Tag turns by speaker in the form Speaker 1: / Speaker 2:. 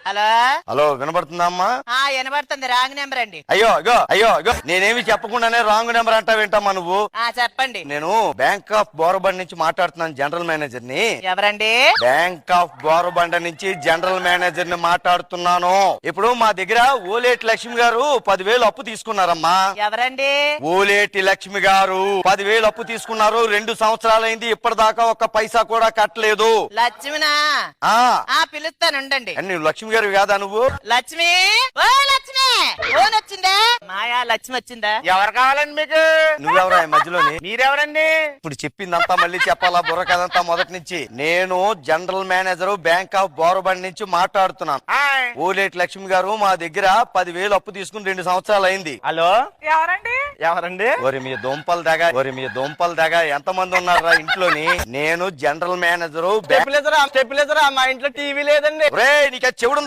Speaker 1: Hello
Speaker 2: hello వినబడుతుందమ్మా?
Speaker 1: వినబడుతుంది. Wrong number అండి.
Speaker 2: అయ్యో నేనేమి చెప్పకుండానే రాంగ్ నెంబర్ అంటావేంటమ్మా నువ్వు?
Speaker 1: చెప్పండి.
Speaker 2: నేను బ్యాంక్ ఆఫ్ బోరబండ్ నుంచి మాట్లాడుతున్నాను, జనరల్ మేనేజర్ ని.
Speaker 1: ఎవరండి?
Speaker 2: బ్యాంక్ ఆఫ్ బోరబండ నుంచి జనరల్ మేనేజర్ ని మాట్లాడుతున్నాను. ఇప్పుడు మా దగ్గర ఓలేటి లక్ష్మి గారు 10,000 అప్పు తీసుకున్నారమ్మా.
Speaker 1: ఎవరండి?
Speaker 2: ఓలేటి లక్ష్మి గారు 10,000 అప్పు తీసుకున్నారు. 2 సంవత్సరాలైంది, ఇప్పటిదాకా ఒక్క పైసా కూడా కట్టలేదు.
Speaker 1: లక్ష్మినా? పిలుస్తానుండండి.
Speaker 2: నువ్వు లక్ష్మి గారు కాదా నువ్వు?
Speaker 1: లక్ష్మి, ఓ లక్ష్మి, ఫోన్ వచ్చిందా? మాయా లక్ష్మి వచ్చిందా?
Speaker 3: ఎవరు కావాలండి మీకు?
Speaker 2: నువ్వెవరా మధ్యలోని?
Speaker 3: మీరెవరండి?
Speaker 2: ఇప్పుడు చెప్పిందంతా మళ్ళీ చెప్పాలా? బుర్ర కదంతా మొదటి నుంచి. నేను జనరల్ మేనేజర్ బ్యాంక్ ఆఫ్ బోరబండ్ నుంచి మాట్లాడుతున్నాను. ఓలేటి లక్ష్మి గారు మా దగ్గర 10,000 అప్పు తీసుకుని 2 సంవత్సరాలు అయింది.
Speaker 3: హలో,
Speaker 2: ఎవరండి? ఒరి మీ దుంపల దగ్గర ఎంత మంది ఉన్నారా ఇంట్లోని? నేను జనరల్ మేనేజర్.
Speaker 3: చెప్పలేదురా మా ఇంట్లో టీవీ లేదండి.
Speaker 2: నీకు చెవుడు